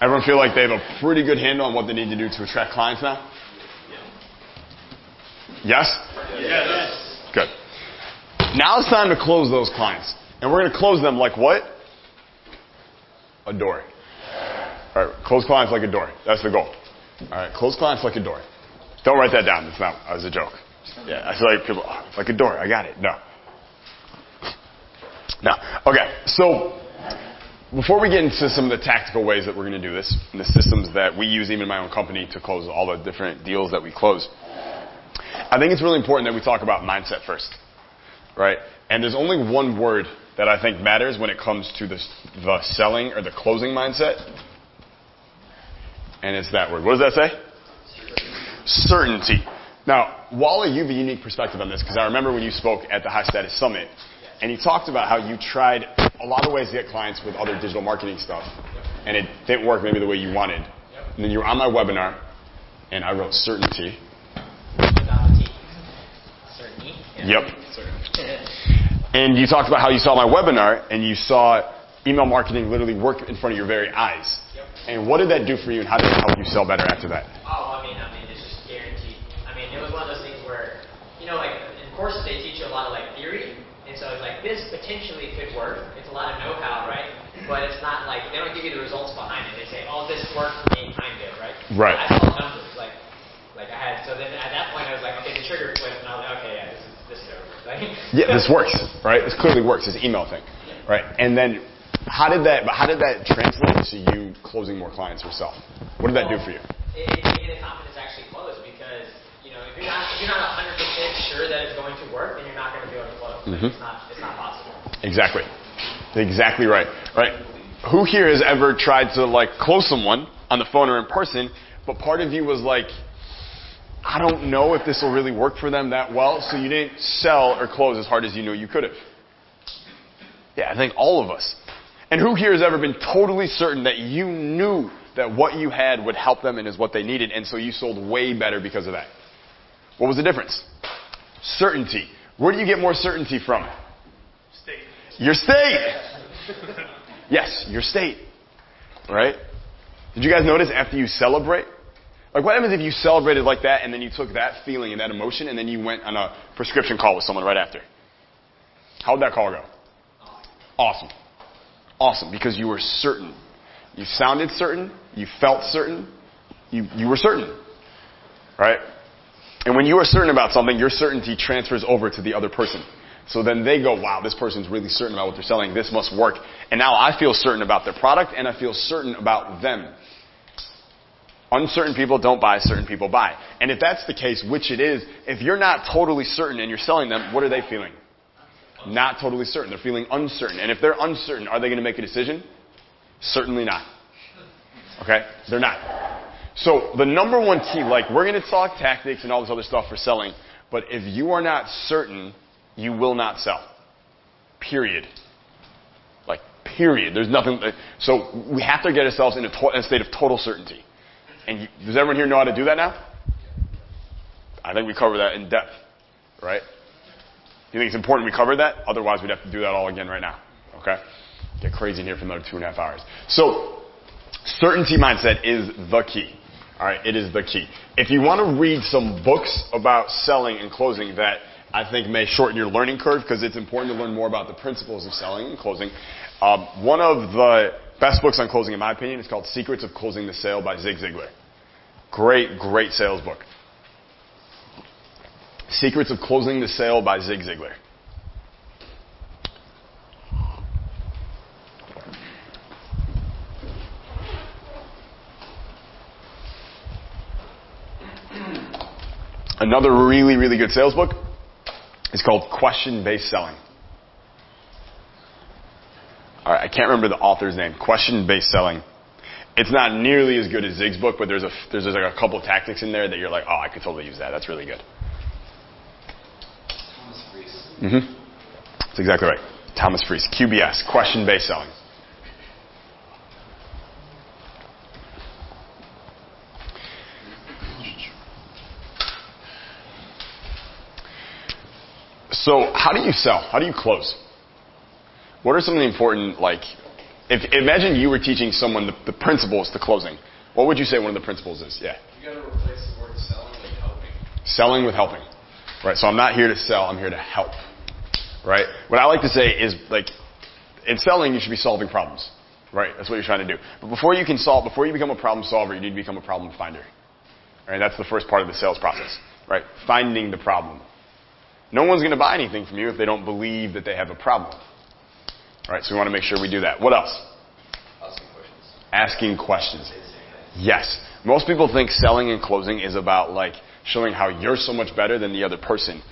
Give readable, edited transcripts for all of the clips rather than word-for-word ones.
Everyone feel like they have a pretty good handle on what they need to do to attract clients now? Yes? Yes. Good. Now it's time to close those clients. And we're going to close them like what? A door. All right, close clients like a door. That's the goal. All right, close clients like a door. Don't write that down. It's not. That was a joke. Yeah, I feel like people, it's like a door. I got it. No. Okay, so before we get into some of the tactical ways that we're going to do this, and the systems that we use even in my own company to close all the different deals that we close, I think it's really important that we talk about mindset first, right? And there's only one word that I think matters when it comes to the selling or the closing mindset, and it's that word. What does that say? Certainty. Now, Wally, you have a unique perspective on this because I remember when you spoke at the High Status Summit, and you talked about how you tried a lot of ways to get clients with other digital marketing stuff, and it didn't work maybe the way you wanted. And then you were on my webinar, and I wrote certainty. Certainty? Yep. And you talked about how you saw my webinar, and you saw email marketing literally work in front of your very eyes. Yep. And what did that do for you, and how did it help you sell better after that? Oh, I mean, it's just guaranteed. I mean, it was one of those things where, like in courses they teach you a lot of theory, and so it's like this potentially could work. It's a lot of know-how, right? But it's not like they don't give you the results behind it. They say, oh, this worked for me, kind of, right? Right. I saw numbers, like I had. So then at that point I was like, okay, the trigger flipped, and I was like, okay, yeah, this is over. Yeah, this works, right? This clearly works. This email thing, right? And then how did that translate to you closing more clients yourself? What did that do for you? It gave me the confidence to actually close because if you're not 100% sure that it's going to work, then you're not going to be able to close. Mm-hmm. It's not possible. Exactly right. Right. Who here has ever tried to close someone on the phone or in person, but part of you was like, I don't know if this will really work for them that well, so you didn't sell or close as hard as you knew you could have? Yeah, I think all of us. And who here has ever been totally certain that you knew that what you had would help them and is what they needed, and so you sold way better because of that? What was the difference? Certainty. Where do you get more certainty from? State. Your state. Yes, your state. Right? Did you guys notice after you celebrate? What happens if you celebrated like that and then you took that feeling and that emotion and then you went on a prescription call with someone right after? How'd that call go? Awesome, because you were certain. You sounded certain. You felt certain. You were certain. Right? And when you are certain about something, your certainty transfers over to the other person. So then they go, wow, this person's really certain about what they're selling. This must work. And now I feel certain about their product and I feel certain about them. Uncertain people don't buy, certain people buy. And if that's the case, which it is, if you're not totally certain and you're selling them, what are they feeling? Not totally certain. They're feeling uncertain. And if they're uncertain, are they going to make a decision? Certainly not. Okay? They're not. So the number one key, we're going to talk tactics and all this other stuff for selling, but if you are not certain, you will not sell. Period. Period. There's nothing. So we have to get ourselves in a state of total certainty. And does everyone here know how to do that now? I think we covered that in depth, right? You think it's important we cover that? Otherwise, we'd have to do that all again right now, okay? Get crazy in here for another 2.5 hours. So, certainty mindset is the key, all right? It is the key. If you want to read some books about selling and closing that I think may shorten your learning curve because it's important to learn more about the principles of selling and closing, one of the best books on closing, in my opinion, is called Secrets of Closing the Sale by Zig Ziglar. Great sales book. Secrets of Closing the Sale by Zig Ziglar. Another really good sales book is called Question-Based Selling. All right, I can't remember the author's name. Question-Based Selling. It's not nearly as good as Zig's book, but there's a couple of tactics in there that you're like, oh, I could totally use that. That's really good. Thomas Friess. Mm-hmm. That's exactly right. Thomas Friess. QBS. Question-Based Selling. So how do you sell? How do you close? What are some of the important Imagine you were teaching someone the principles to closing. What would you say one of the principles is? Yeah. You got to replace the word selling with helping. Selling with helping. Right. So I'm not here to sell. I'm here to help. Right. What I like to say is, like, in selling, you should be solving problems. Right. That's what you're trying to do. But before you become a problem solver, you need to become a problem finder. Right. That's the first part of the sales process. Right. Finding the problem. No one's going to buy anything from you if they don't believe that they have a problem. Right, so we want to make sure we do that. What else? Asking questions. Yes. Most people think selling and closing is about, like, showing how you're so much better than the other person.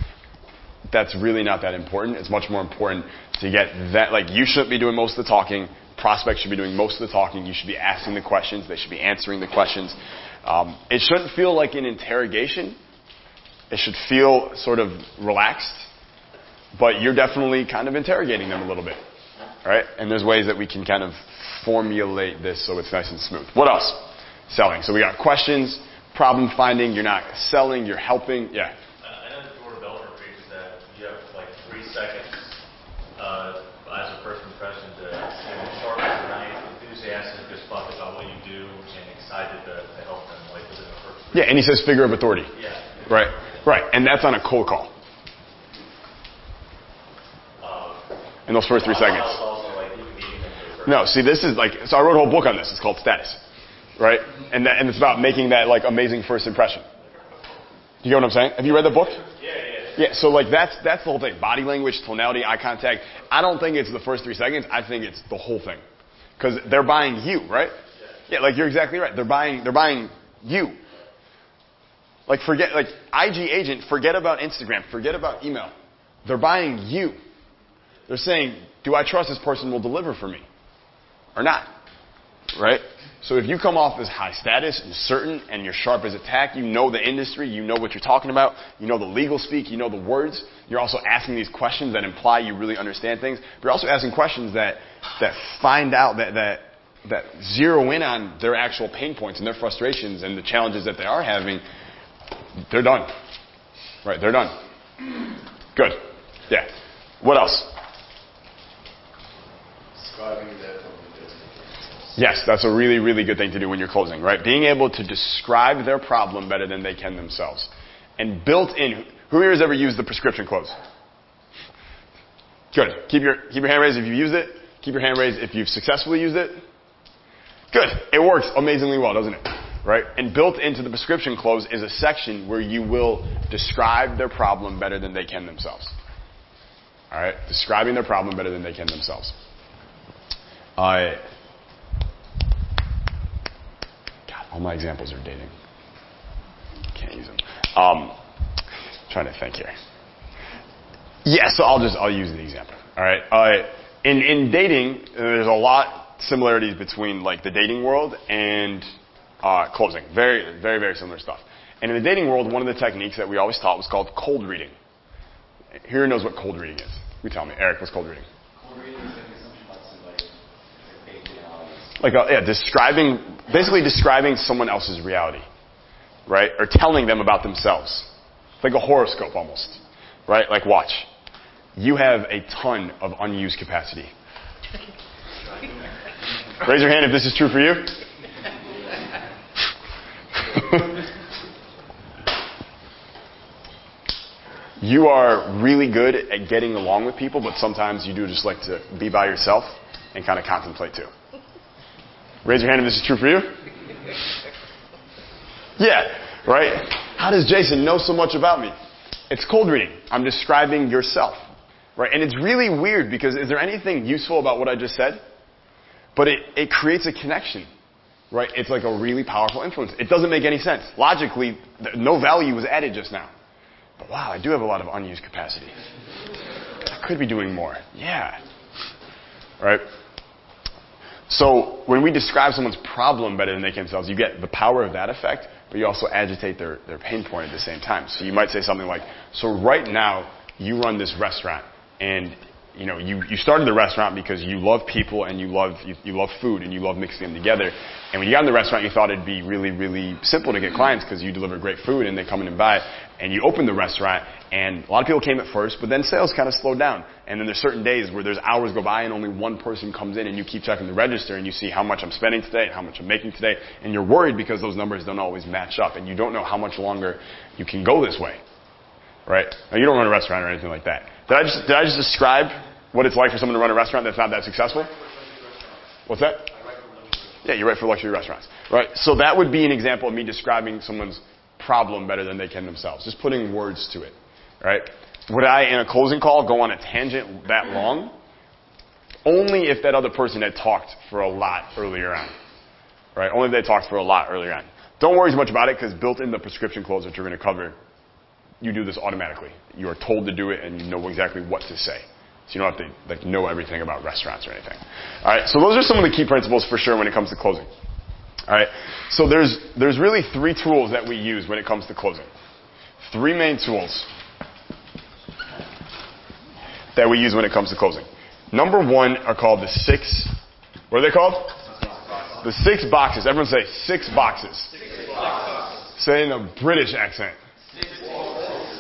That's really not that important. It's much more important to get that, like, you shouldn't be doing most of the talking. Prospects should be doing most of the talking. You should be asking the questions. They should be answering the questions. It shouldn't feel like an interrogation. It should feel sort of relaxed, but you're definitely kind of interrogating them a little bit, right? And there's ways that we can kind of formulate this so it's nice and smooth. What else? Selling. So we got questions, problem finding. You're not selling, you're helping. Yeah. I know the door developer preaches that you have like 3 seconds as a first impression to sharp as a knife, enthusiastic as fuck about what you do, and excited to help them, like within the first 3 Yeah, and he says figure of authority. Yeah. Right. Right. And that's on a cold call. In those first 3 seconds. No, see, this is like, so I wrote a whole book on this. It's called Status. Right? And it's about making that, like, amazing first impression. You get what I'm saying? Have you read the book? Yeah, so, like, that's the whole thing. Body language, tonality, eye contact. I don't think it's the first 3 seconds. I think it's the whole thing. Because they're buying you, right? Yeah, like, you're exactly right. They're buying you. Like, IG agent, forget about Instagram, forget about email. They're buying you. They're saying, do I trust this person will deliver for me? Or not? Right? So if you come off as high status and certain and you're sharp as a tack, you know the industry, you know what you're talking about, you know the legal speak, you know the words, you're also asking these questions that imply you really understand things, but you're also asking questions that find out, that zero in on their actual pain points and their frustrations and the challenges that they are having. They're done. Right, they're done. Good. Yeah. What else? Describing that from the business. Yes, that's a really, really good thing to do when you're closing, right? Being able to describe their problem better than they can themselves. And built in, who here has ever used the prescription close? Good. Keep your hand raised if you've used it. Keep your hand raised if you've successfully used it. Good. It works amazingly well, doesn't it? Right? And built into the prescription close is a section where you will describe their problem better than they can themselves. All right? Describing their problem better than they can themselves. God, all my examples are dating. Can't use them. Trying to think here. Yeah, so I'll use the example. All right? In dating, there's a lot similarities between, like, the dating world and closing. Very, very, very similar stuff. And in the dating world, one of the techniques that we always taught was called cold reading. Who knows what cold reading is? You tell me. Eric, what's cold reading? Cold reading is like assumption about somebody, basically describing someone else's reality, right? Or telling them about themselves. It's like a horoscope almost, right? Like, watch. You have a ton of unused capacity. Raise your hand if this is true for you. You are really good at getting along with people, but sometimes you do just like to be by yourself and kind of contemplate too. Raise your hand if this is true for you. Yeah, right? How does Jason know so much about me? It's cold reading. I'm describing yourself. Right? And it's really weird because is there anything useful about what I just said? But it creates a connection. Right? It's like a really powerful influence. It doesn't make any sense. Logically, no value was added just now. But wow, I do have a lot of unused capacity. I could be doing more. Yeah. Right? So when we describe someone's problem better than they can themselves, you get the power of that effect, but you also agitate their pain point at the same time. So you might say something like, so right now, you run this restaurant, and you started the restaurant because you love people and you love food and you love mixing them together. And when you got in the restaurant, you thought it'd be really, really simple to get clients because you deliver great food and they come in and buy it. And you opened the restaurant and a lot of people came at first, but then sales kind of slowed down. And then there's certain days where there's hours go by and only one person comes in and you keep checking the register and you see how much I'm spending today and how much I'm making today. And you're worried because those numbers don't always match up and you don't know how much longer you can go this way. Right? Now, you don't run a restaurant or anything like that. Did I just describe what it's like for someone to run a restaurant that's not that successful? What's that? Yeah, you write for luxury restaurants. Right? So that would be an example of me describing someone's problem better than they can themselves. Just putting words to it. Right? Would I, in a closing call, go on a tangent that long? Only if that other person had talked for a lot earlier on. Right? Only if they talked for a lot earlier on. Don't worry as much about it because built in the prescription close that you're going to cover, you do this automatically. You are told to do it and you know exactly what to say. So you don't have to know everything about restaurants or anything. All right. So those are some of the key principles for sure when it comes to closing. All right. So there's really 3 tools that we use when it comes to closing. 3 main tools that we use when it comes to closing. Number 1 are called the 6. What are they called? The 6 boxes. Everyone say 6 boxes. 6 boxes. Say in a British accent.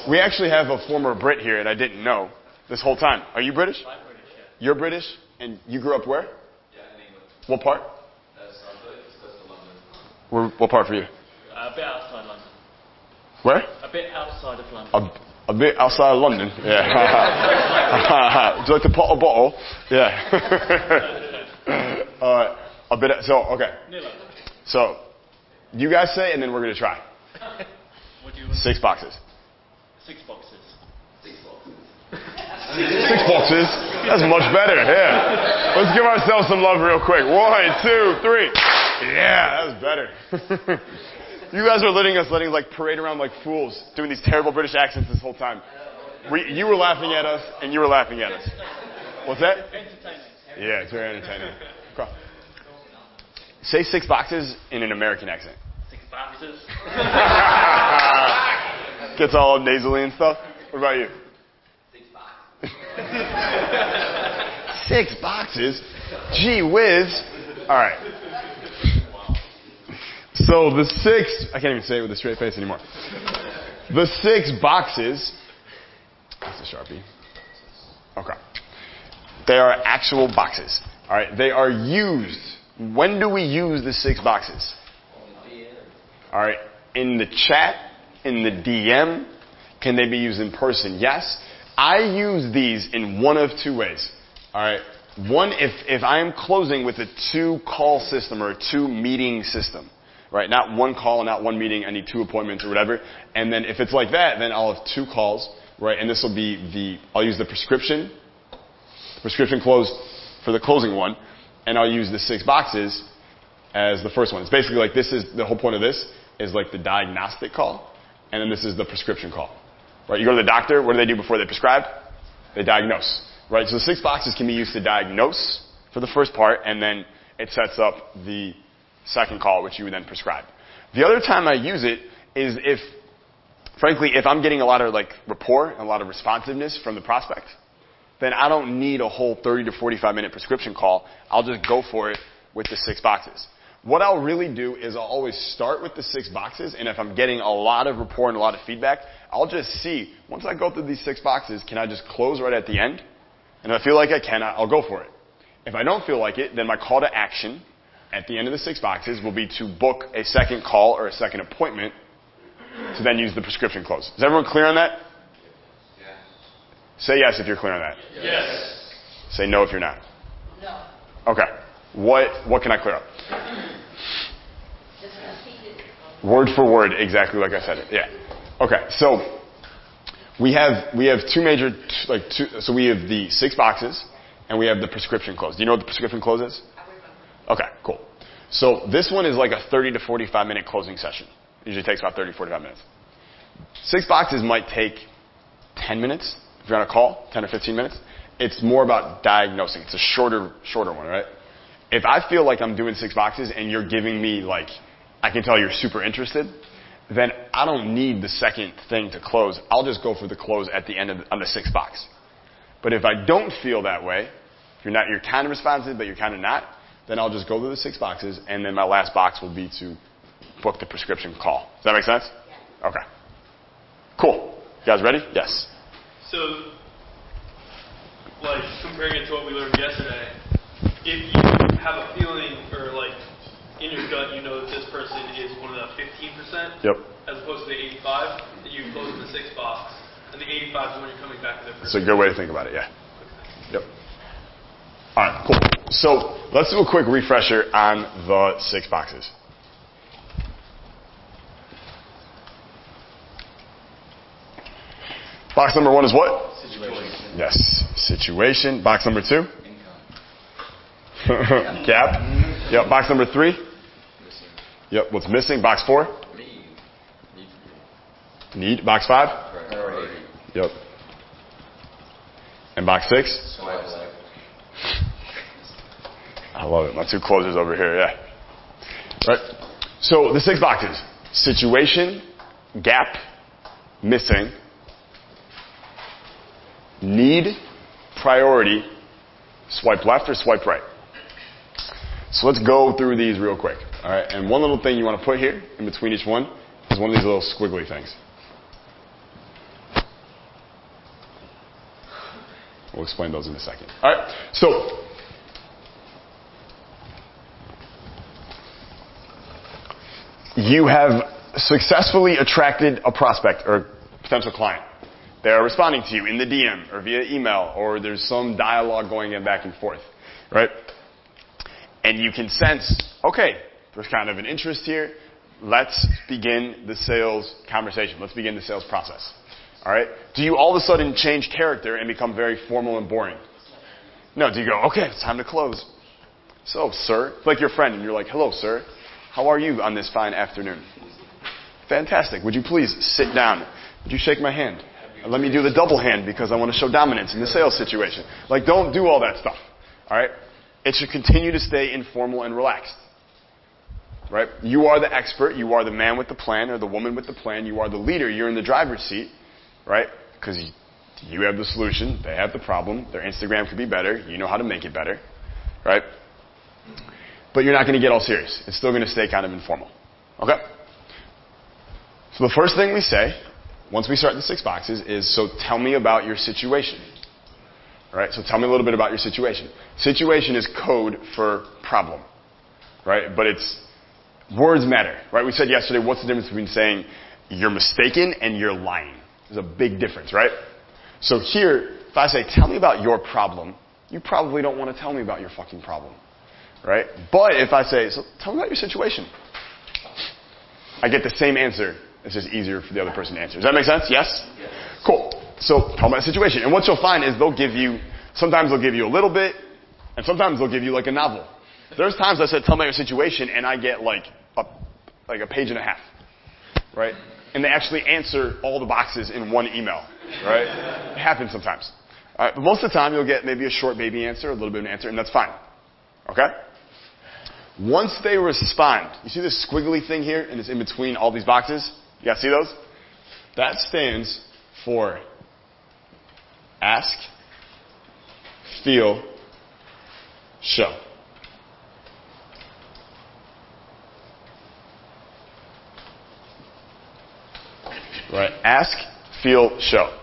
We actually have a former Brit here, and I didn't know this whole time. Are you British? I'm British, yeah. You're British, and you grew up where? Yeah, in England. What part? It's close to London. What part for you? A bit outside London. Where? A bit outside of London. A bit outside of London. Yeah. Would you like to pop a bottle? Yeah. A bit. So okay. Near London. So you guys say, and then we're gonna try. What do you want? 6 boxes. 6 boxes. 6 boxes. 6 boxes. That's much better. Yeah. Let's give ourselves some love real quick. 1, 2, 3. Yeah, that's better. You guys are letting us like parade around like fools, doing these terrible British accents this whole time. You were laughing at us, and you were laughing at us. What's that? Entertaining. Yeah, it's very entertaining. Okay. Say 6 boxes in an American accent. 6 boxes. Gets all nasally and stuff. What about you? 6 boxes. 6 boxes? Gee whiz. All right. So the 6, I can't even say it with a straight face anymore. The 6 boxes, that's a Sharpie. Okay. They are actual boxes. All right. They are used. When do we use the 6 boxes? All right. In the chat, in the DM. Can they be used in person? Yes. I use these in one of 2 ways. All right. One, if I am closing with a 2-call system or a 2-meeting system, right? Not 1 call and not 1 meeting. I need 2 appointments or whatever. And then if it's like that, then I'll have 2 calls, right? And this will be I'll use the prescription close for the closing one, and I'll use the 6 boxes as the first one. It's basically like this is the whole point of this is like the diagnostic call, and then this is the prescription call, right? You go to the doctor. What do they do before they prescribe? They diagnose, right? So the 6 boxes can be used to diagnose for the first part, and then it sets up the second call, which you would then prescribe. The other time I use it is if I'm getting a lot of like rapport and a lot of responsiveness from the prospect, then I don't need a whole 30 to 45 minute prescription call. I'll just go for it with the 6 boxes. What I'll really do is I'll always start with the 6 boxes, and if I'm getting a lot of rapport and a lot of feedback, I'll just see, once I go through these 6 boxes, can I just close right at the end? And if I feel like I can, I'll go for it. If I don't feel like it, then my call to action at the end of the 6 boxes will be to book a second call or a second appointment to then use the prescription close. Is everyone clear on that? Yeah. Say yes if you're clear on that. Yes. Say no if you're not. No. Okay. What can I clear up? Just repeat it. Word for word, exactly like I said it. Yeah. Okay. So we have 2 major so we have the 6 boxes and we have the prescription close. Do you know what the prescription close is? Okay, cool. So this one is like a 30 to 45 minute closing session. It usually takes about 30 to 45 minutes. 6 boxes might take 10 minutes if you're on a call, 10 or 15 minutes. It's more about diagnosing. It's a shorter one, right? If I feel like I'm doing 6 boxes and you're giving me like, I can tell you're super interested, then I don't need the second thing to close. I'll just go for the close at the end of the 6th box. But if I don't feel that way, if you're kind of responsive, but you're kind of not, then I'll just go through the 6 boxes, and then my last box will be to book the prescription call. Does that make sense? Yeah. Okay. Cool. You guys ready? Yes. So, like, comparing it to what we learned yesterday, if you have a feeling or, like, in your gut you know that this person is one of the 15%, yep, as opposed to the 85, then you close the 6 box, and the 85 is when you're coming back to their person. It's a good way to think about it, yeah. Yep. All right, cool. So let's do a quick refresher on the 6 boxes. Box number 1 is what? Situation. Yes, situation. Box number 2? Income. Gap. Yep, box number 3? Missing. Yep, what's missing? Box 4? Need. Need. Box 5? Priority. Yep. And box 6? Swipe left. I love it. My 2 closers over here, yeah. Right. So the 6 boxes. Situation, gap, missing, need, priority, swipe left or swipe right. So let's go through these real quick. All right. And one little thing you want to put here in between each one is one of these little squiggly things. We'll explain those in a second. All right. So you have successfully attracted a prospect or potential client. They are responding to you in the DM or via email, or there's some dialogue going in back and forth, right? And you can sense, okay, there's kind of an interest here. Let's begin the sales conversation. Let's begin the sales process. All right? Do you all of a sudden change character and become very formal and boring? No. Do you go, okay, it's time to close. So, sir, it's like your friend, and you're like, hello, sir. How are you on this fine afternoon? Fantastic. Would you please sit down? Would you shake my hand? And let me do the double hand because I want to show dominance in the sales situation. Like, don't do all that stuff. All right? It should continue to stay informal and relaxed. Right? You are the expert. You are the man with the plan or the woman with the plan. You are the leader. You're in the driver's seat. Right? Because you have the solution. They have the problem. Their Instagram could be better. You know how to make it better. Right? But you're not going to get all serious. It's still going to stay kind of informal. Okay? So the first thing we say, once we start the 6 boxes, is, so tell me about your situation. All right? So tell me a little bit about your situation. Situation is code for problem. Right? But words matter. Right? We said yesterday, what's the difference between saying you're mistaken and you're lying? There's a big difference, right? So here, if I say, tell me about your problem, you probably don't want to tell me about your fucking problem. Right? But if I say, so tell me about your situation, I get the same answer. It's just easier for the other person to answer. Does that make sense? Yes? Yes. Cool. So tell me about the situation. And what you'll find is sometimes they'll give you a little bit, and sometimes they'll give you like a novel. There's times I said, tell me about your situation, and I get like a page and a half. Right? And they actually answer all the boxes in one email. Right? It happens sometimes. All right? But most of the time you'll get maybe a short baby answer, a little bit of an answer, and that's fine. Okay? Once they respond, you see this squiggly thing here, and it's in between all these boxes? You guys see those? That stands for ask, feel, show. Right? Ask, feel, show.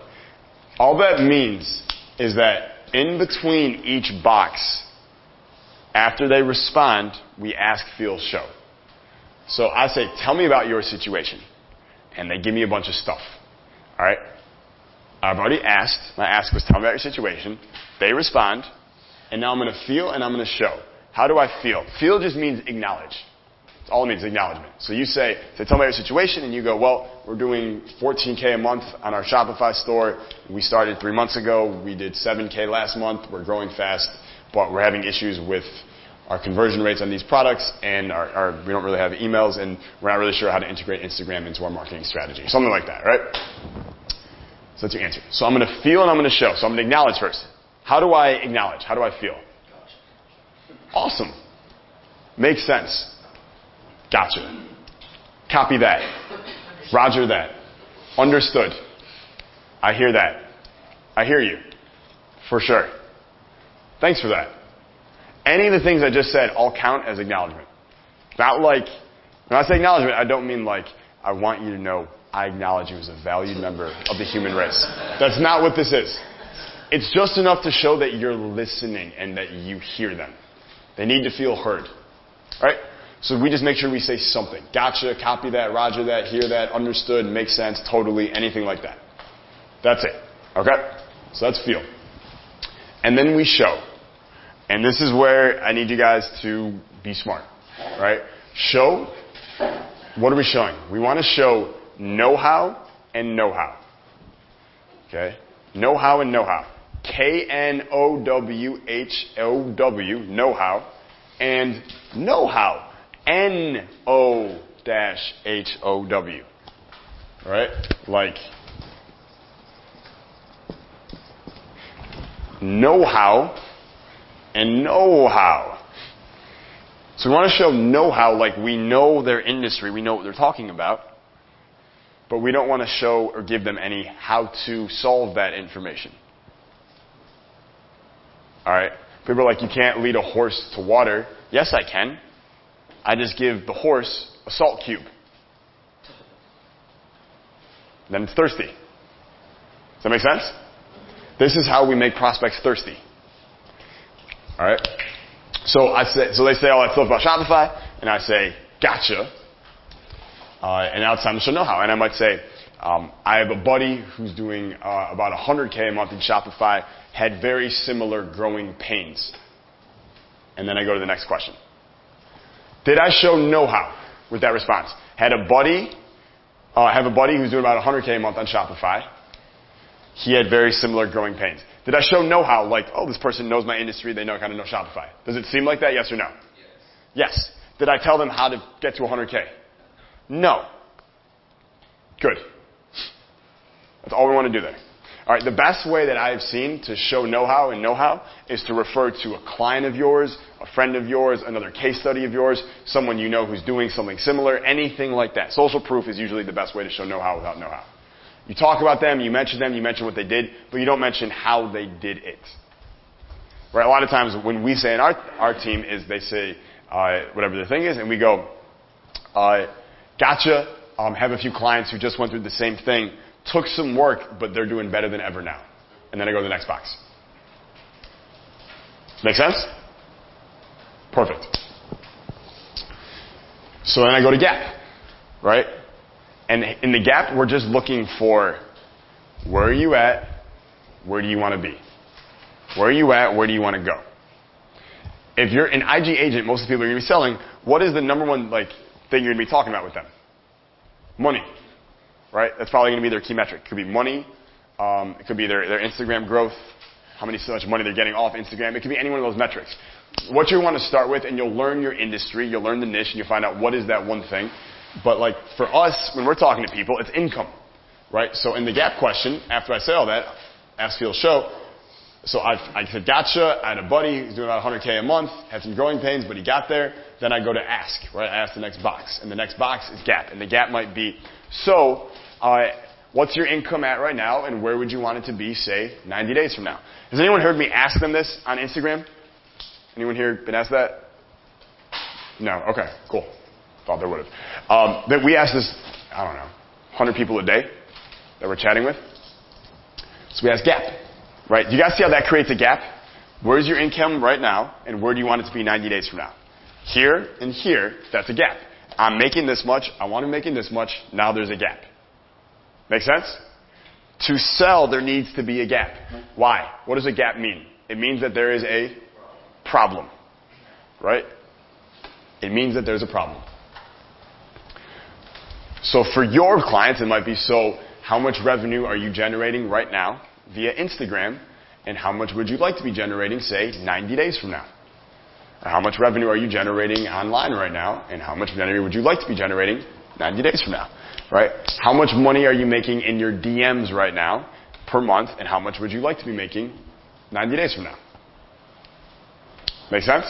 All that means is that in between each box, after they respond, we ask, feel, show. So I say, tell me about your situation. And they give me a bunch of stuff. All right? I've already asked. My ask was, tell me about your situation. They respond. And now I'm going to feel and I'm going to show. How do I feel? Feel just means acknowledge. It's all it means, acknowledgement. So you say, tell me about your situation. And you go, well, we're doing $14K a month on our Shopify store. We started 3 months ago. We did $7K last month. We're growing fast. But we're having issues with our conversion rates on these products, and we don't really have emails, and we're not really sure how to integrate Instagram into our marketing strategy. Something like that, right? So that's your answer. So I'm going to feel and I'm going to show. So I'm going to acknowledge first. How do I acknowledge? How do I feel? Awesome. Makes sense. Gotcha. Copy that. Roger that. Understood. I hear that. I hear you. For sure. Thanks for that. Any of the things I just said all count as acknowledgement. Not like, when I say acknowledgement, I don't mean like, I want you to know I acknowledge you as a valued member of the human race. That's not what this is. It's just enough to show that you're listening and that you hear them. They need to feel heard. Right? So we just make sure we say something. Gotcha, copy that, roger that, hear that, understood, makes sense, totally, anything like that. That's it. Okay? So that's feel. And then we show. And this is where I need you guys to be smart. Right? Show. What are we showing? We want to show know-how and know-how. Okay? Know-how and know-how. K-N-O-W-H-O-W, know-how, and know-how. N-O-H-O-W. Alright? Like, know-how and know-how. So we want to show know-how like we know their industry, we know what they're talking about, but we don't want to show or give them any how to solve that information. Alright? People are like, you can't lead a horse to water. Yes, I can. I just give the horse a salt cube. Then it's thirsty. Does that make sense? This is how we make prospects thirsty. Alright? So they say all that stuff about Shopify, and I say, gotcha. And now it's time to show know-how. And I might say, I have a buddy who's doing about $100K a month in Shopify, had very similar growing pains. And then I go to the next question. Did I show know-how with that response? Have a buddy who's doing about $100K a month on Shopify. He had very similar growing pains. Did I show know-how like, oh, this person knows my industry, they kind of know Shopify? Does it seem like that, yes or no? Yes. Did I tell them how to get to 100K? No. Good. That's all we want to do there. All right, the best way that I've seen to show know-how and know-how is to refer to a client of yours, a friend of yours, another case study of yours, someone you know who's doing something similar, anything like that. Social proof is usually the best way to show know-how without know-how. You talk about them, you mention what they did, but you don't mention how they did it. Right? A lot of times when we say in our team is they say whatever the thing is, and we go, gotcha, have a few clients who just went through the same thing, took some work, but they're doing better than ever now. And then I go to the next box. Make sense? Perfect. So then I go to gap. Right? And in the gap, we're just looking for where are you at, where do you want to be? Where are you at, where do you want to go? If you're an IG agent, most of the people you're going to be selling, what is the number one thing you're going to be talking about with them? Money. Right? That's probably going to be their key metric. It could be money. It could be their Instagram growth, how much money they're getting off Instagram. It could be any one of those metrics. What you want to start with, and you'll learn your industry, you'll learn the niche, and you'll find out what is that one thing. But like for us, when we're talking to people, it's income. Right? So in the gap question, after I say all that, ask, feel, show. So I said, gotcha. I had a buddy who's doing about 100K a month, had some growing pains, but he got there. Then I go to ask, right? I ask the next box. And the next box is gap. And the gap might be, so what's your income at right now, and where would you want it to be, say, 90 days from now? Has anyone heard me ask them this on Instagram? Anyone here been asked that? No? Okay, cool. Thought there would have. That we ask this, 100 people a day that we're chatting with. So we ask gap, right? Do you guys see how that creates a gap? Where's your income right now, and where do you want it to be 90 days from now? Here and here, that's a gap. I'm making this much, I want to be making this much, now there's a gap. Make sense? To sell, there needs to be a gap. Why? What does a gap mean? It means that there is a problem. Right? It means that there's a problem. So for your clients, it might be, so how much revenue are you generating right now via Instagram, and how much would you like to be generating, say, 90 days from now? Or how much revenue are you generating online right now, and how much revenue would you like to be generating 90 days from now? Right? How much money are you making in your DMs right now per month, and how much would you like to be making 90 days from now? Make sense?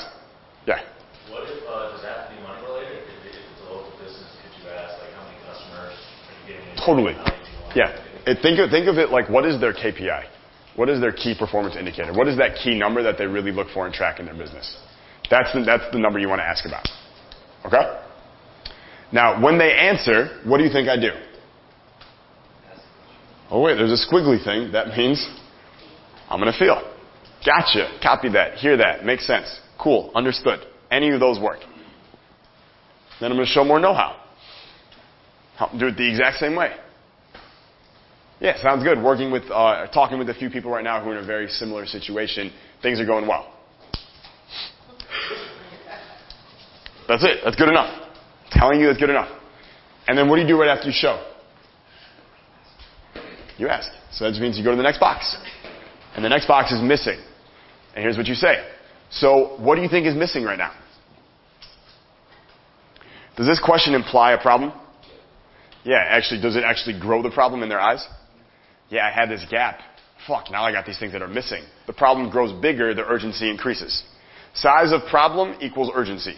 Yeah. What if, does that have to be money related? If it's a local business, could you ask, like, how many customers are you getting? Totally. Yeah. Think of it like, what is their KPI? What is their key performance indicator? What is that key number that they really look for and track in their business? That's the number you want to ask about. Okay? Now, when they answer, what do you think I do? Oh wait, there's a squiggly thing. That means I'm going to feel. Gotcha. Copy that. Hear that. Makes sense. Cool. Understood. Any of those work. Then I'm going to show more know-how. Do it the exact same way. Yeah, sounds good. Talking with a few people right now who are in a very similar situation. Things are going well. That's it. That's good enough. Telling you that's good enough. And then what do you do right after you show? You ask. So that just means you go to the next box. And the next box is missing. And here's what you say. So what do you think is missing right now? Does this question imply a problem? Yeah, actually, does it actually grow the problem in their eyes? Yeah, I had this gap. Fuck, now I got these things that are missing. The problem grows bigger, the urgency increases. Size of problem equals urgency.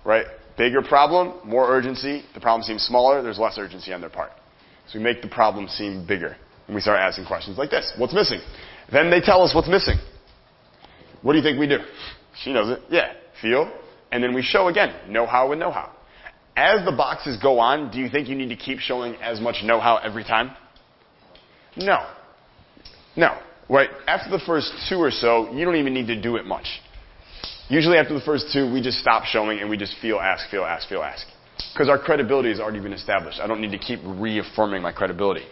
Right? Bigger problem, more urgency. The problem seems smaller, there's less urgency on their part. So we make the problem seem bigger. And we start asking questions like this. What's missing? Then they tell us what's missing. What do you think we do? She knows it. Yeah. Feel. And then we show again. Know-how with know-how. As the boxes go on, do you think you need to keep showing as much know-how every time? No. No. Right? After the first two or so, you don't even need to do it much. Usually after the first two, we just stop showing and we just feel, ask, feel, ask, feel, ask. Because our credibility has already been established. I don't need to keep reaffirming my credibility.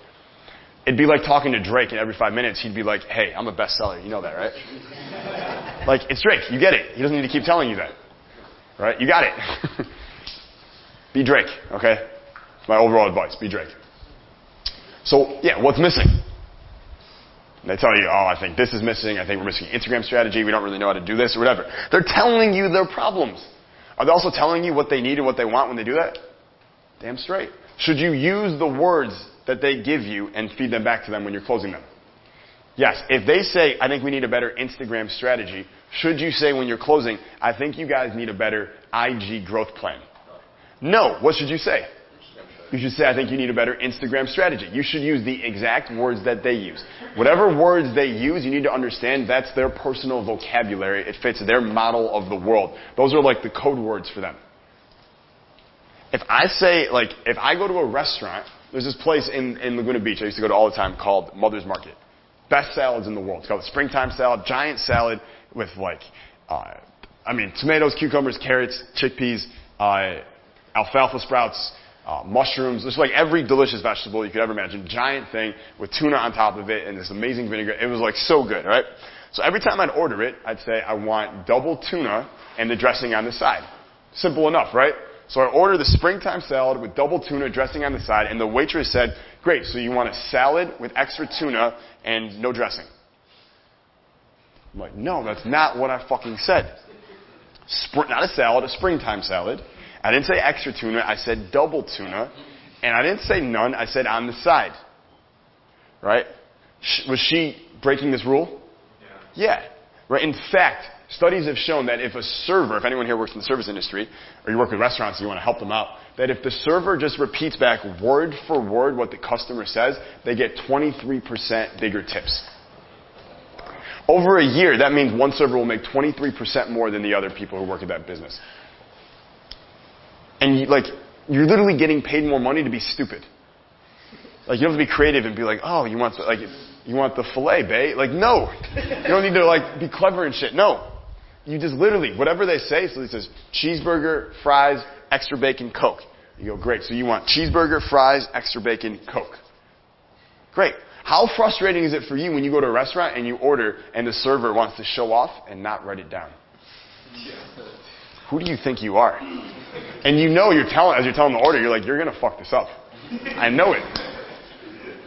It'd be like talking to Drake and every 5 minutes he'd be like, hey, I'm a bestseller. You know that, right? Like, it's Drake. You get it. He doesn't need to keep telling you that. Right? You got it. Be Drake, okay? My overall advice. Be Drake. So, yeah, what's missing? They tell you, oh, I think this is missing. I think we're missing Instagram strategy. We don't really know how to do this or whatever. They're telling you their problems. Are they also telling you what they need and what they want when they do that? Damn straight. Should you use the words that they give you and feed them back to them when you're closing them? Yes. If they say, I think we need a better Instagram strategy, should you say when you're closing, I think you guys need a better IG growth plan? No. What should you say? You should say, I think you need a better Instagram strategy. You should use the exact words that they use. Whatever words they use, you need to understand that's their personal vocabulary. It fits their model of the world. Those are like the code words for them. If I say, like, if I go to a restaurant, there's this place in Laguna Beach I used to go to all the time called Mother's Market. Best salads in the world. It's called the springtime salad, giant salad with like, tomatoes, cucumbers, carrots, chickpeas, alfalfa sprouts, mushrooms. There's like every delicious vegetable you could ever imagine. Giant thing with tuna on top of it and this amazing vinegar. It was like so good, right? So every time I'd order it, I'd say I want double tuna and the dressing on the side. Simple enough, right? So I ordered the springtime salad with double tuna dressing on the side, and the waitress said, great, so you want a salad with extra tuna and no dressing. I'm like, no, that's not what I fucking said. Not a salad, a springtime salad. I didn't say extra tuna, I said double tuna. And I didn't say none, I said on the side. Right? Was she breaking this rule? Yeah. Right? In fact, studies have shown that if a server, if anyone here works in the service industry, or you work with restaurants and you want to help them out, that if the server just repeats back word for word what the customer says, they get 23% bigger tips. Over a year, that means one server will make 23% more than the other people who work at that business. And you're literally getting paid more money to be stupid. Like, you don't have to be creative and be like, oh, you want the filet, bae? Like, no. You don't need to be clever and shit. No. You just literally, whatever they say, so it says cheeseburger, fries, extra bacon, Coke. You go, great. So you want cheeseburger, fries, extra bacon, Coke. Great. How frustrating is it for you when you go to a restaurant and you order and the server wants to show off and not write it down? Who do you think you are? And you know as you're telling the order, you're like, you're going to fuck this up. I know it.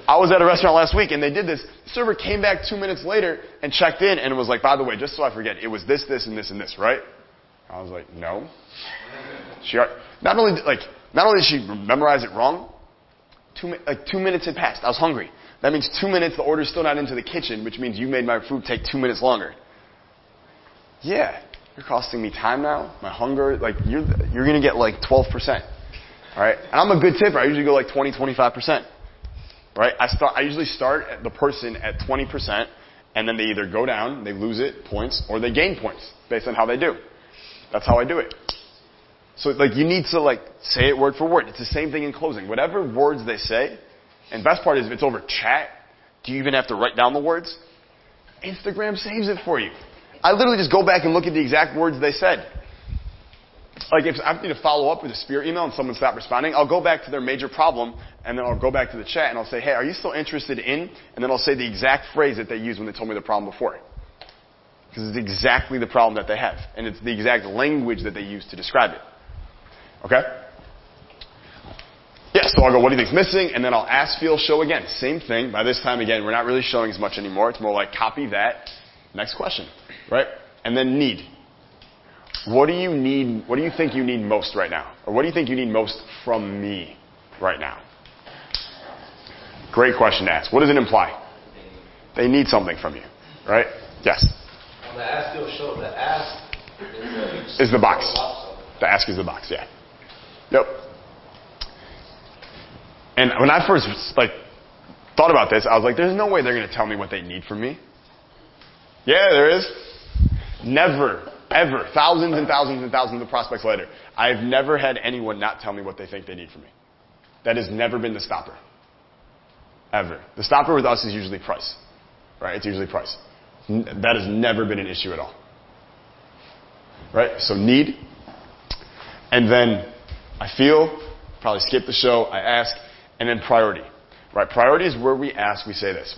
I was at a restaurant last week and they did this. The server came back 2 minutes later and checked in and was like, by the way, just so I forget, it was this, this, and this, and this, right? I was like, no. Not only did she memorize it wrong, 2 minutes had passed. I was hungry. That means 2 minutes, the order's still not into the kitchen, which means you made my food take 2 minutes longer. Yeah. You're costing me time now, my hunger, you're going to get 12%. All right? And I'm a good tipper. I usually go 20, 25%. Right? I usually start the person at 20%, And then they either go down, they lose it, points, or they gain points based on how they do. That's how I do it. So like you need to like say it word for word. It's the same thing in closing. Whatever words they say, and best part is if it's over chat, do you even have to write down the words? Instagram saves it for you. I literally just go back and look at the exact words they said. Like if I need to follow up with a Spirit email and someone stopped responding, I'll go back to their major problem and then I'll go back to the chat and I'll say, hey, are you still interested in? And then I'll say the exact phrase that they used when they told me the problem before. Because it's exactly the problem that they have. And it's the exact language that they use to describe it. Okay? Yeah, so I'll go, what do you think's missing? And then I'll ask, feel, show again. Same thing. By this time, again, we're not really showing as much anymore. It's more like copy that. Next question. Right? And then need. What do you need? What do you think you need most right now? Or what do you think you need most from me right now? Great question to ask. What does it imply? They need something from you. Right? Yes? On the ask, feel, show, the ask is the box. The ask is the box, yeah. Yep. And when I first thought about this, I was like, there's no way they're going to tell me what they need from me. Yeah, there is. Never, ever, thousands and thousands and thousands of prospects later, I've never had anyone not tell me what they think they need from me. That has never been the stopper. Ever. The stopper with us is usually price. Right? It's usually price. That has never been an issue at all. Right? So need. And then I feel, probably skip the show, I ask, and then priority. Right? Priority is where we ask, we say this.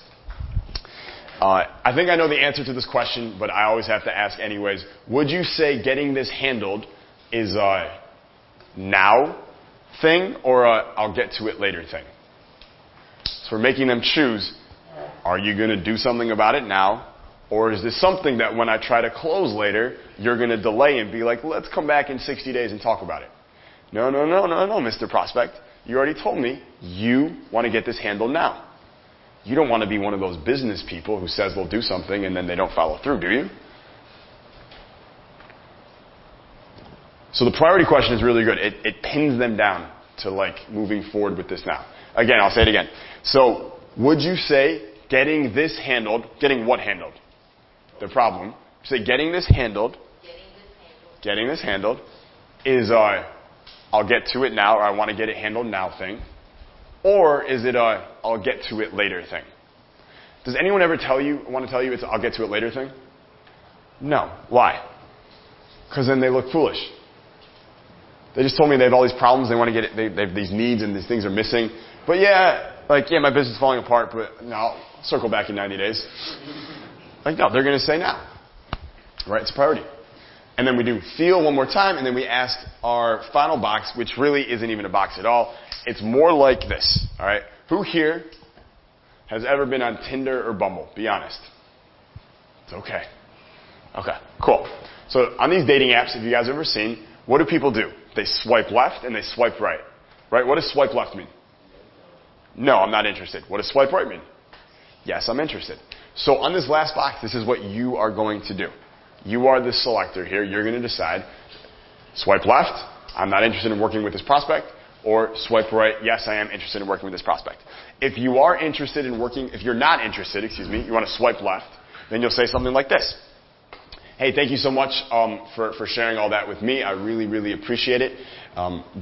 I think I know the answer to this question, but I always have to ask anyways. Would you say getting this handled is a now thing or a I'll get to it later thing? So we're making them choose, are you going to do something about it now? Or is this something that when I try to close later, you're going to delay and be like, let's come back in 60 days and talk about it? No, Mr. Prospect. You already told me you want to get this handled now. You don't want to be one of those business people who says they'll do something and then they don't follow through, do you? So the priority question is really good. It pins them down to like moving forward with this now. Again, I'll say it again. So would you say getting this handled, getting what handled? The problem. Say getting this handled is I'll get to it now or I want to get it handled now thing. Or is it a I'll get to it later thing? Does anyone ever want to tell you it's I'll get to it later thing? No. Why? Because then they look foolish. They just told me they have all these problems, they want to get it, they have these needs and these things are missing. But my business is falling apart, but no, I'll circle back in 90 days. Like, no, they're going to say now. Right? It's a priority. And then we do feel one more time, and then we ask our final box, which really isn't even a box at all. It's more like this. All right? Who here has ever been on Tinder or Bumble? Be honest. It's okay. Okay, cool. So on these dating apps, if you guys have ever seen, what do people do? They swipe left and they swipe right. Right? What does swipe left mean? No, I'm not interested. What does swipe right mean? Yes, I'm interested. So on this last box, this is what you are going to do. You are the selector here. You're going to decide, swipe left, I'm not interested in working with this prospect, or swipe right, yes, I am interested in working with this prospect. If you are interested in working, if you're not interested, you want to swipe left, then you'll say something like this. Hey, thank you so much for sharing all that with me. I really, really appreciate it.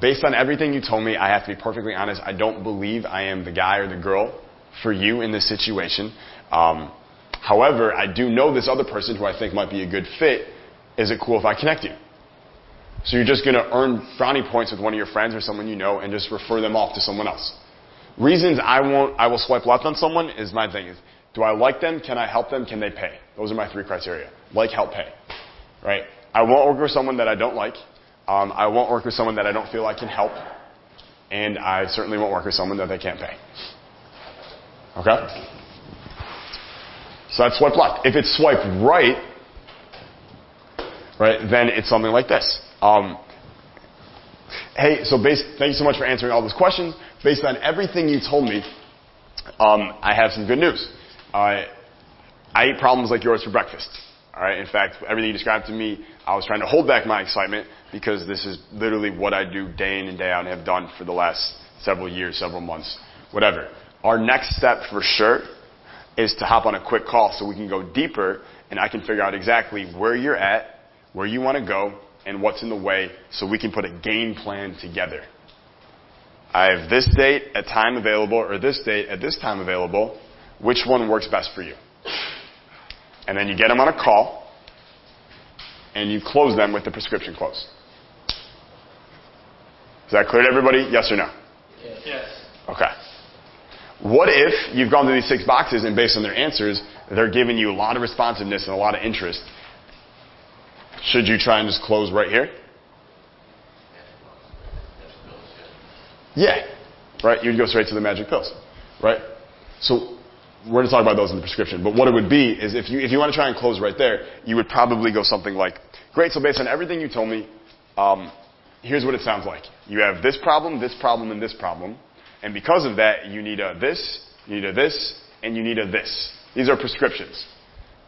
Based on everything you told me, I have to be perfectly honest. I don't believe I am the guy or the girl for you in this situation. However, I do know this other person who I think might be a good fit. Is it cool if I connect you? So you're just going to earn brownie points with one of your friends or someone you know and just refer them off to someone else. Reasons I will swipe left on someone is my thing. Do I like them? Can I help them? Can they pay? Those are my 3 criteria. Like, help, pay. Right? I won't work with someone that I don't like. I won't work with someone that I don't feel I can help. And I certainly won't work with someone that they can't pay. Okay? So that's swipe left. If it's swipe right, then it's something like this. Hey, so thank you so much for answering all those questions. Based on everything you told me, I have some good news. I eat problems like yours for breakfast. All right. In fact, everything you described to me, I was trying to hold back my excitement because this is literally what I do day in and day out and have done for the last several years, several months, whatever. Our next step for sure is to hop on a quick call so we can go deeper and I can figure out exactly where you're at, where you want to go, and what's in the way so we can put a game plan together. I have this date at time available or this date at this time available. Which one works best for you? And then you get them on a call and you close them with the prescription close. Is that clear to everybody? Yes or no? Yes. Okay. What if you've gone through these 6 boxes and based on their answers, they're giving you a lot of responsiveness and a lot of interest? Should you try and just close right here? Yeah. Right? You'd go straight to the magic pills. Right? So we're going to talk about those in the prescription. But what it would be is if you want to try and close right there, you would probably go something like, great, so based on everything you told me, here's what it sounds like. You have this problem, and this problem. And because of that, you need a this, you need a this, and you need a this. These are prescriptions.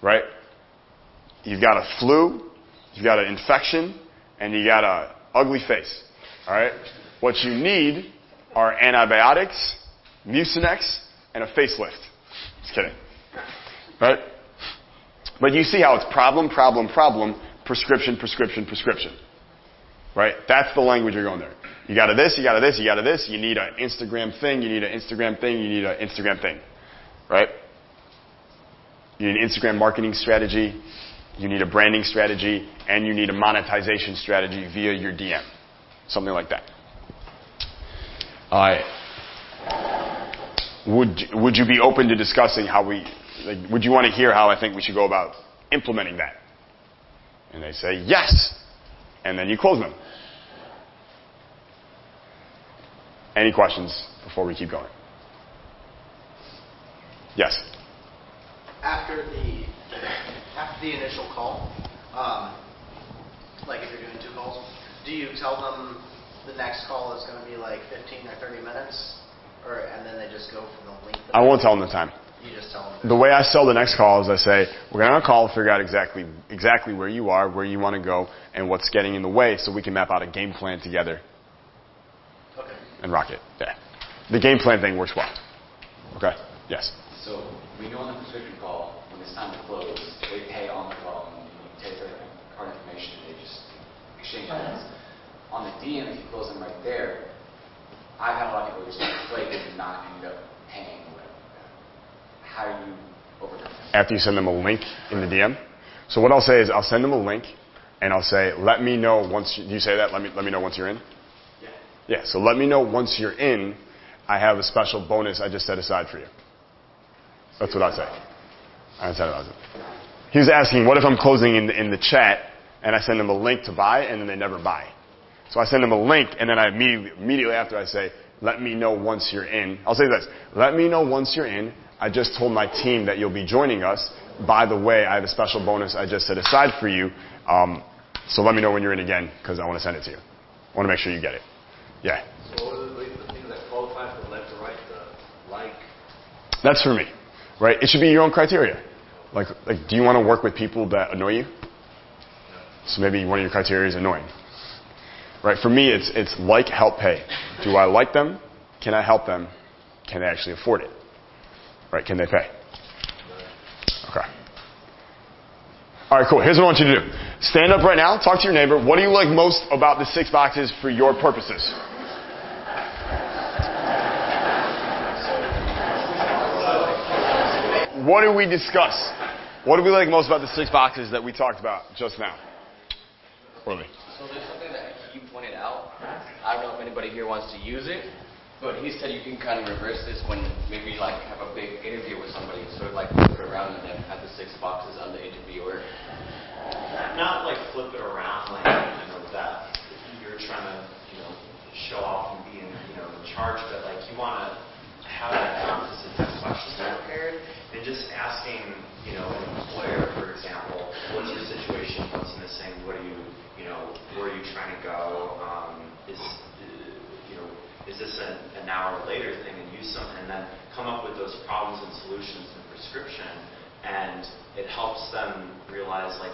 Right? You've got a flu, you've got an infection, and you got an ugly face. All right? What you need are antibiotics, Mucinex, and a facelift. Just kidding. Right? But you see how it's problem, prescription, prescription, prescription. Right? That's the language you're going there. You got a this, you got a this, you got a this. You need an Instagram thing, you need an Instagram thing, you need an Instagram thing. Right? You need an Instagram marketing strategy, you need a branding strategy, and you need a monetization strategy via your DM. Something like that. All right. Would you be open to discussing how would you want to hear how I think we should go about implementing that? And they say, yes. And then you close them. Any questions before we keep going? Yes. After the initial call, like if you're doing 2 calls, do you tell them the next call is going to be like 15 or 30 minutes? And then they just go from the length of I won't tell them the time. You just tell them. The way I sell the next call is I say, we're going to have a call to figure out exactly where you are, where you want to go, and what's getting in the way so we can map out a game plan together. Okay. And rock it. Yeah. The game plan thing works well. Okay? Yes. So we know on the prescription call, when it's time to close, they pay on the phone, you take their card information, they just exchange funds. On the DM, if you close them right there, I've had a lot of people just flake and not end up paying or whatever. How do you overcome that? After you send them a link in the DM. So what I'll say is I'll send them a link and I'll say, let me know once you say that, let me know once you're in. Yeah. Yeah, so let me know once you're in. I have a special bonus I just set aside for you. That's what I say. I said it. He was asking, what if I'm closing in the chat and I send them a link to buy and then they never buy? So I send them a link and then I immediately after I say, let me know once you're in. I'll say this, let me know once you're in. I just told my team that you'll be joining us. By the way, I have a special bonus I just set aside for you. So let me know when you're in again because I want to send it to you. I want to make sure you get it. Yeah. So what are the things that qualify for left to right, the like? That's for me. Right? It should be your own criteria. Like, do you want to work with people that annoy you? So maybe one of your criteria is annoying. Right? For me, it's like, help, pay. Do I like them? Can I help them? Can they actually afford it? Right? Can they pay? Okay. All right, cool. Here's what I want you to do. Stand up right now. Talk to your neighbor. What do you like most about the 6 boxes for your purposes? What did we discuss? What do we like most about the 6 boxes that we talked about just now? Orly. So there's something that you pointed out. I don't know if anybody here wants to use it, but he said you can kind of reverse this when maybe like have a big interview with somebody, sort of like flip it around and then have the 6 boxes on the interviewer. Not like flip it around, like, that you're trying to, show off and be in, in charge, but like you want to have that confidence and have questions prepared, and just asking, an employer, for example, what's your situation, what's missing, what are you, where are you trying to go, is this an hour later thing, and use some, and then come up with those problems and solutions in prescription, and it helps them realize, like,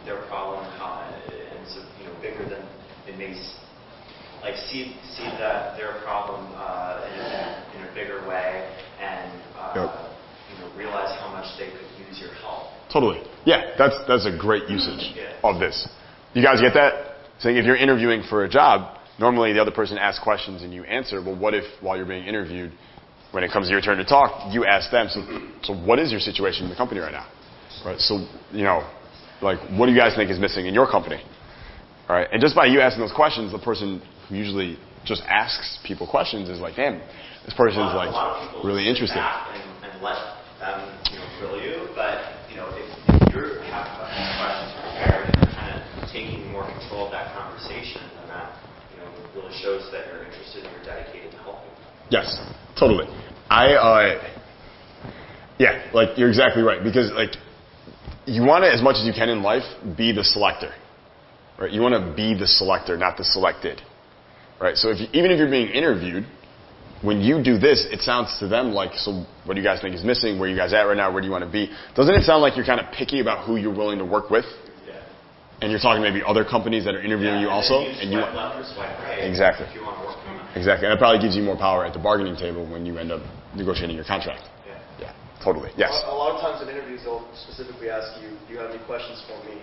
their problem, and so, bigger than it may, like, see that their problem in a bigger way, and realize how much they could use your help. Totally. Yeah, that's a great usage Yeah. of this. You guys get that? Saying if you're interviewing for a job, normally the other person asks questions and you answer. Well, what if while you're being interviewed, when it comes to your turn to talk, you ask them, so what is your situation in the company right now? Right? So, like, what do you guys think is missing in your company? All right? And just by you asking those questions, the person who usually just asks people questions is like, damn, this person's like really interested. And let them, grill you. But, if you have questions prepared and you're kind of taking more control of that conversation, then that, really shows that you're interested and you're dedicated to helping. Yes, totally. Yeah, like you're exactly right, because like you want to, as much as you can in life, be the selector, right? You want to be the selector, not the selected, right? So even if you're being interviewed, when you do this, it sounds to them like, so what do you guys think is missing? Where are you guys at right now? Where do you want to be? Doesn't it sound like you're kind of picky about who you're willing to work with? Yeah. And you're talking maybe other companies that are interviewing you also, and you swipe left or swipe right. Exactly. If you want to work with them. Exactly, and that probably gives you more power at the bargaining table when you end up negotiating your contract. Yeah, totally. Yes. A lot of times in interviews, they'll specifically ask you, "Do you have any questions for me?"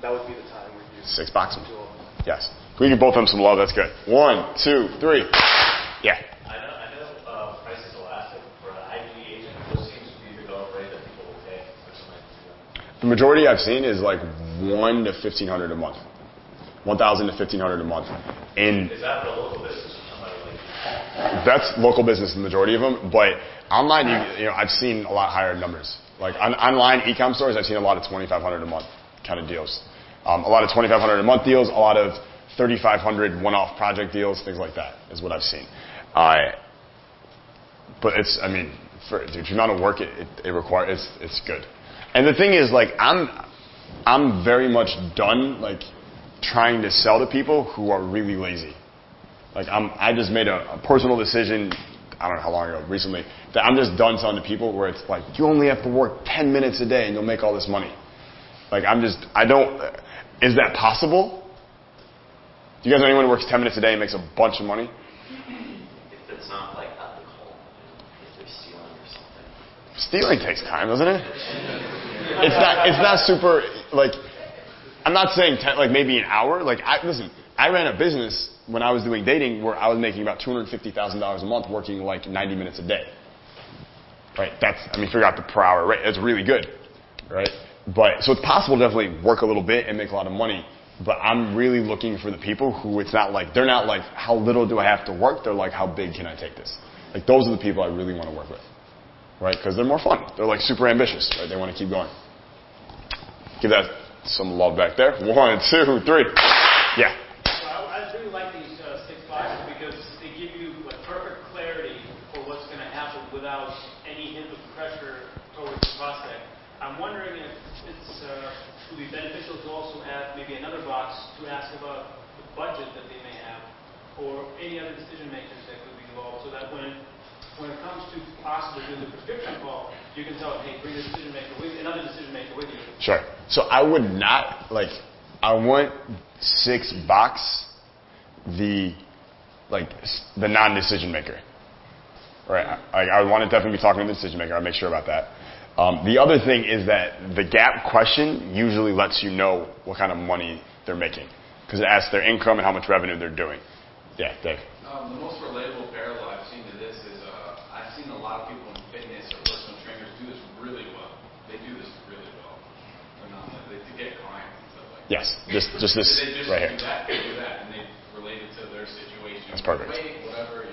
That would be the time where you 6 boxes. do them. Yes. Can we give both of them some love? That's good. 1, 2, 3. Yeah. I know price is elastic for an ID agent. What seems to be the going rate that people will pay for somebody to do that? The majority I've seen is like $1,000 to $1,500 a month. $1,000 to $1,500 a month. And Is that for a local business or somebody like that's local business, the majority of them. But online, I've seen a lot higher numbers. Like online e-com stores, I've seen a lot of $2,500 a month kind of deals. A lot of $2,500 a month deals, a lot of $3,500 one-off project deals, things like that is what I've seen. But it's, for the amount of work it requires, it's good. And the thing is, like, I'm very much done, like, trying to sell to people who are really lazy. Like I just made a personal decision, I don't know how long ago, recently, that I'm just done selling to people where it's like, you only have to work 10 minutes a day and you'll make all this money. Like is that possible? Do you guys know anyone who works 10 minutes a day and makes a bunch of money? If it's not like ethical, if they're stealing or something. Stealing takes time, doesn't it? It's not super, like, I'm not saying maybe an hour. Like, listen, I ran a business when I was doing dating where I was making about $250,000 a month working like 90 minutes a day. Right? Figure out the per hour rate. That's really good. Right? So it's possible to definitely work a little bit and make a lot of money. But I'm really looking for the people who they're not like, how little do I have to work? They're like, how big can I take this? Like, those are the people I really want to work with. Right? Because they're more fun. They're like super ambitious. Right? They want to keep going. Give that some love back there. 1, 2, 3. Yeah. So I really like these 6 boxes because they give you perfect clarity for what's going to happen without any hint of pressure towards the prospect. I'm wondering if it would be beneficial to also add maybe another box to ask about the budget that they may have or any other decision makers that could be involved, so that when it comes to possibly doing the prescription call, you can tell, hey, bring another decision maker with you. Sure. So I would not, I want 6 box the non-decision maker. Right? I want to definitely be talking to the decision maker. I'll make sure about that. The other thing is that the gap question usually lets you know what kind of money they're making. Because it asks their income and how much revenue they're doing. Yeah, Dave. The most relatable parallel I've seen to this is I've seen a lot of people in fitness or personal trainers do this really well. They do this really well. To get clients and stuff like that. Yes, just this they just right here. They do that, and they relate it to their situation. That's perfect. Weight, whatever,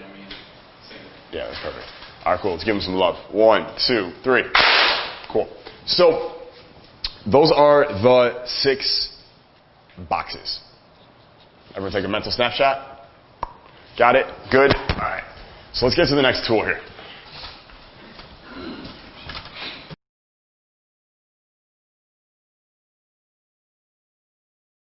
same. Yeah, that's perfect. All right, cool. Let's give them some love. 1, 2, 3. Cool. So those are the 6 boxes. Everyone take a mental snapshot? Got it? Good? All right. So let's get to the next tool here.